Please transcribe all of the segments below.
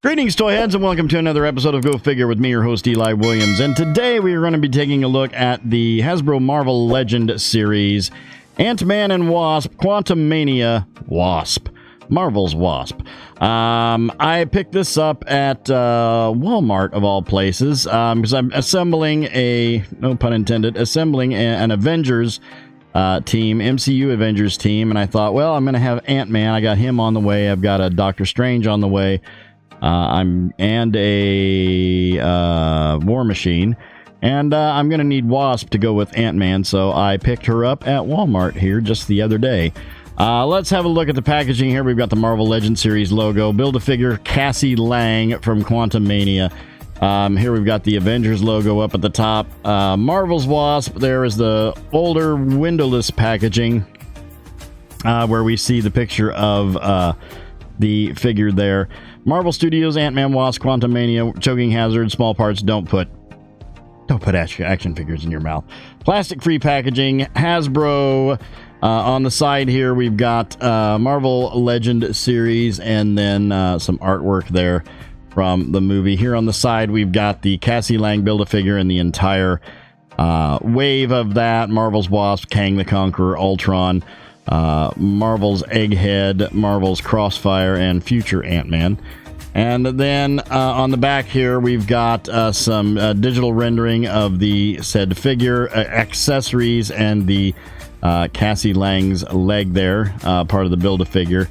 Greetings, toy heads, and welcome to another episode of Go Figure with me, your host, Eli Williams. And today we are going to be taking a look at the Hasbro Marvel Legend series, Ant-Man and Wasp, Quantumania Wasp. Marvel's Wasp. I picked this up at Walmart, of all places, because I'm assembling a, no pun intended, an Avengers team, MCU Avengers team, and I thought, well, I'm going to have Ant-Man. I got him on the way. I've got a Doctor Strange on the way. And a War Machine, and I'm gonna need Wasp to go with Ant-Man, so I picked her up at Walmart here just the other day. Let's have a look at the packaging here. We've got the Marvel Legend Series logo, Build-A-Figure Cassie Lang from Quantumania. Here we've got the Avengers logo up at the top. Marvel's Wasp, there is the older windowless packaging, where we see the picture of the figure there. Marvel Studios, Ant-Man, Wasp, Quantumania, choking hazard, small parts. Don't put action figures in your mouth. Plastic-free packaging. Hasbro. On the side here, we've got Marvel Legend series, and then some artwork there from the movie. Here on the side, we've got the Cassie Lang Build-A-Figure and the entire wave of that. Marvel's Wasp, Kang the Conqueror, Ultron, Marvel's Egghead, Marvel's Crossfire, and future Ant-Man. And then on the back here, we've got some digital rendering of the said figure, accessories, and the Cassie Lang's leg there, part of the Build-A-Figure.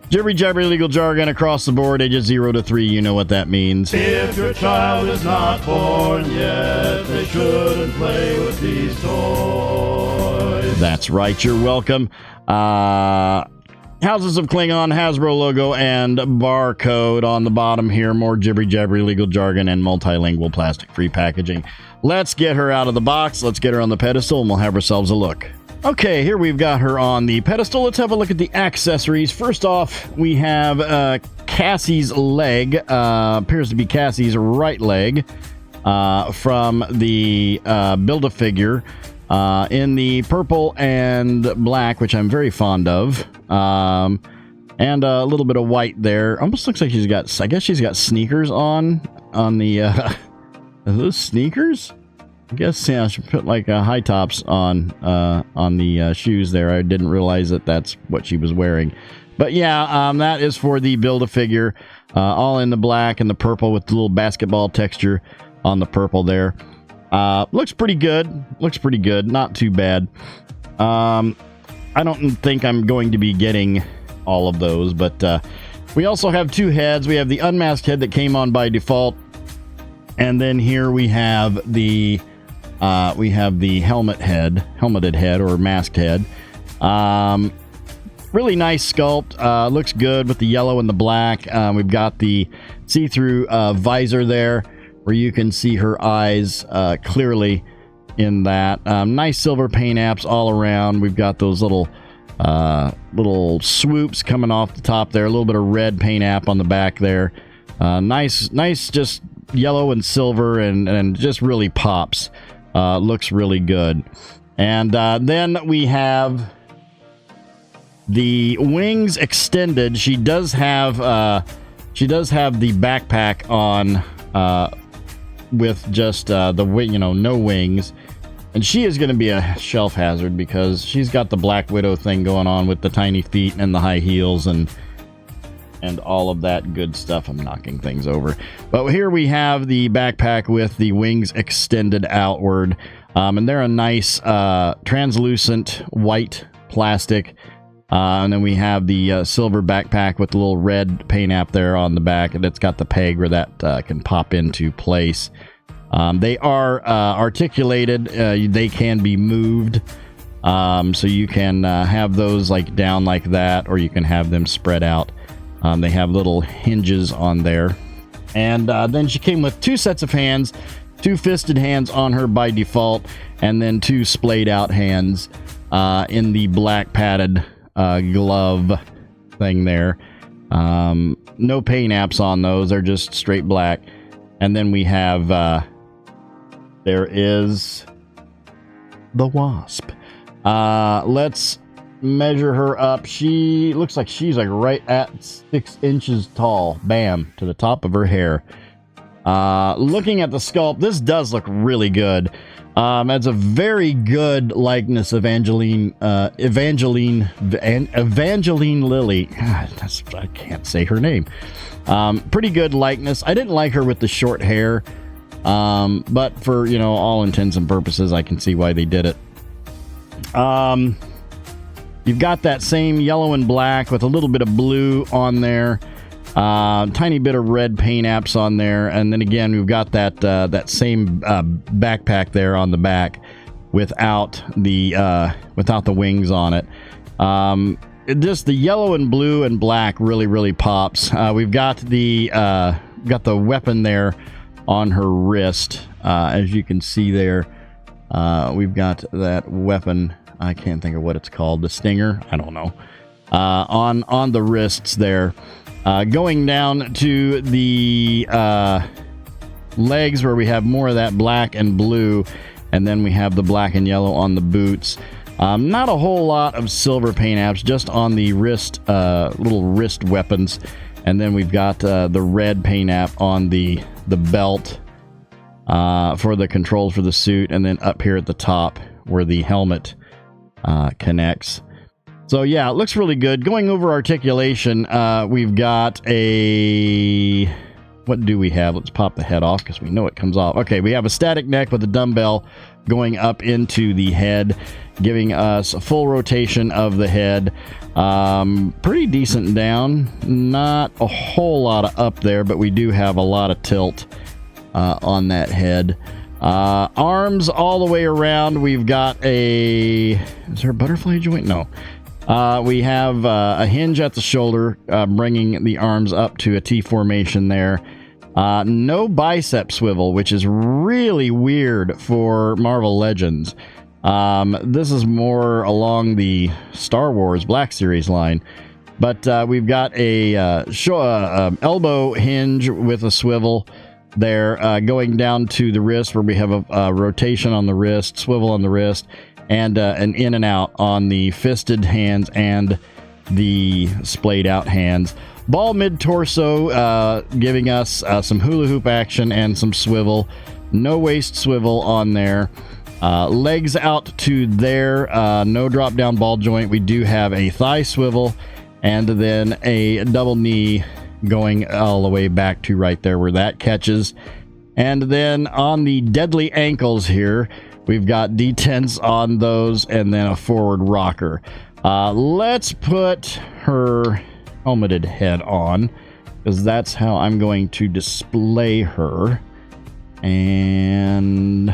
Jibbery jabbery legal jargon across the board, ages 0 to 3, you know what that means. If your child is not born yet, they shouldn't play with these toys. That's right, you're welcome. Houses of Klingon, Hasbro logo, and barcode on the bottom here. More jibbery jabbery legal jargon and multilingual plastic-free packaging. Let's get her out of the box, let's get her on the pedestal, and we'll have ourselves a look. Okay, here we've got her on the pedestal. Let's have a look at the accessories. First off, we have Cassie's leg. Appears to be Cassie's right leg from the Build-A-Figure in the purple and black, which I'm very fond of. And a little bit of white there. Almost looks like she's got, I guess she's got sneakers on the, are those sneakers? I guess, yeah, she put like high tops on the shoes there. I didn't realize that that's what she was wearing. But yeah, that is for the Build-A-Figure, all in the black and the purple with the little basketball texture on the purple there. Looks pretty good. Looks pretty good. Not too bad. I don't think I'm going to be getting all of those, but we also have two heads. We have the unmasked head that came on by default, and then here we have the helmeted head or masked head. Really nice sculpt. Looks good with the yellow and the black. We've got the see-through visor there, where you can see her eyes clearly in that. Nice silver paint apps all around. We've got those little swoops coming off the top there. A little bit of red paint app on the back there. Nice, just yellow and silver, and just really pops. Looks really good. And then we have the wings extended. She does have the backpack on with just the wing, no wings. And she is going to be a shelf hazard because she's got the Black Widow thing going on with the tiny feet and the high heels and all of that good stuff. I'm knocking things over. But here we have the backpack with the wings extended outward. And they're a nice translucent white plastic. And then we have the silver backpack with the little red paint app there on the back. And it's got the peg where that can pop into place. They are articulated. They can be moved. So you can have those like down like that, or you can have them spread out. They have little hinges on there. And then she came with two sets of hands, two fisted hands on her by default, and then two splayed out hands in the black padded glove thing there. No paint apps on those. They're just straight black. And then we have, there is the Wasp. Let's measure her up. She looks like she's like right at 6 inches tall. Bam, to the top of her hair. Looking at the sculpt, this does look really good. It's a very good likeness of Evangeline Lilly. God, I can't say her name. Pretty good likeness. I didn't like her with the short hair, but for, you know, all intents and purposes, I can see why they did it. You've got that same yellow and black with a little bit of blue on there. Tiny bit of red paint apps on there, and then again we've got that same backpack there on the back without the wings on it. Just the yellow and blue and black really pops. We've got the weapon there on her wrist, as you can see there. We've got that weapon. I can't think of what it's called. The stinger, I don't know. On the wrists there. Going down to the legs where we have more of that black and blue, and then we have the black and yellow on the boots. Not a whole lot of silver paint apps, just on the wrist, little wrist weapons. And then we've got the red paint app on the belt for the controls for the suit, and then up here at the top where the helmet connects. So yeah, it looks really good. Going over articulation, we've got a... What do we have? Let's pop the head off because we know it comes off. Okay, we have a static neck with a dumbbell going up into the head, giving us a full rotation of the head. Pretty decent down. Not a whole lot of up there, but we do have a lot of tilt on that head. Arms all the way around. We've got a... Is there a butterfly joint? No. We have a hinge at the shoulder, bringing the arms up to a T formation there. No bicep swivel, which is really weird for Marvel Legends. This is more along the Star Wars Black Series line. But we've got a elbow hinge with a swivel there, going down to the wrist where we have a rotation on the wrist, swivel on the wrist, and an in and out on the fisted hands and the splayed out hands. Ball mid-torso, giving us some hula hoop action and some swivel. No waist swivel on there. Legs out to there. No drop down ball joint. We do have a thigh swivel and then a double knee going all the way back to right there where that catches. And then on the deadly ankles here, we've got detents on those and then a forward rocker. Let's put her helmeted head on because that's how I'm going to display her. And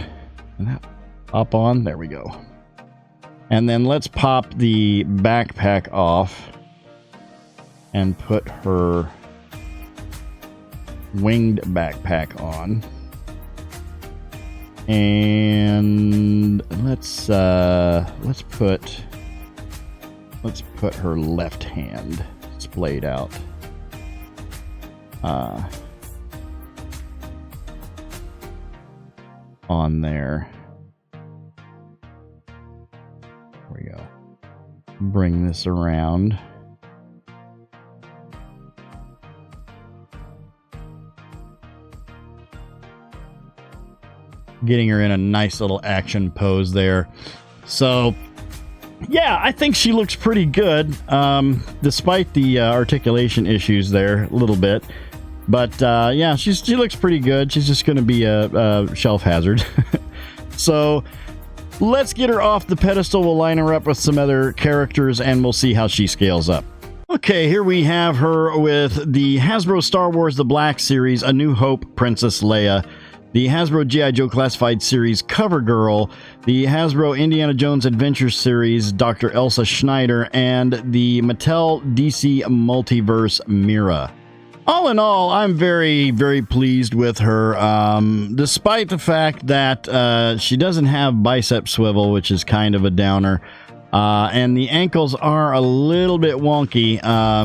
that pop on. There we go. And then let's pop the backpack off and put her winged backpack on. And let's put her left hand splayed out. On there. There we go. Bring this around. Getting her in a nice little action pose there. So yeah, I think she looks pretty good, despite the articulation issues there a little bit. But yeah, she looks pretty good. She's just going to be a shelf hazard. So let's get her off the pedestal. We'll line her up with some other characters and we'll see how she scales up. Okay, here we have her with the Hasbro Star Wars The Black Series, A New Hope Princess Leia. The Hasbro G.I. Joe Classified Series Cover Girl, the Hasbro Indiana Jones Adventure Series Dr. Elsa Schneider, and the Mattel DC Multiverse Mira. All in all, I'm very, very pleased with her, despite the fact that she doesn't have bicep swivel, which is kind of a downer, and the ankles are a little bit wonky.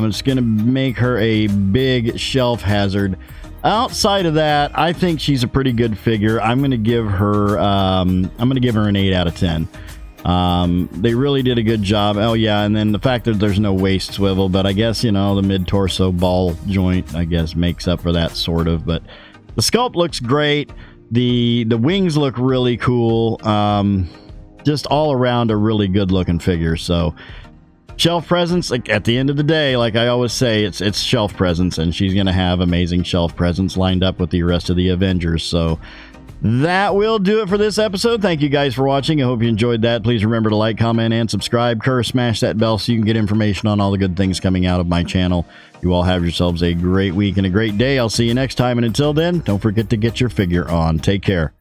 It's going to make her a big shelf hazard. Outside of that, I think she's a pretty good figure. I'm going to give her an 8 out of 10. They really did a good job. Oh yeah, and then the fact that there's no waist swivel, but I guess, you know, the mid-torso ball joint, I guess, makes up for that sort of. But the sculpt looks great. The wings look really cool. Just all around a really good looking figure. So shelf presence, like at the end of the day, like I always say, it's shelf presence, and she's gonna have amazing shelf presence lined up with the rest of the Avengers. So that will do it for this episode. Thank you guys for watching. I hope you enjoyed that. Please remember to like, comment, and subscribe. Curse, smash that bell so you can get information on all the good things coming out of my channel. You all have yourselves a great week and a great day. I'll see you next time, and until then, don't forget to get your figure on. Take care.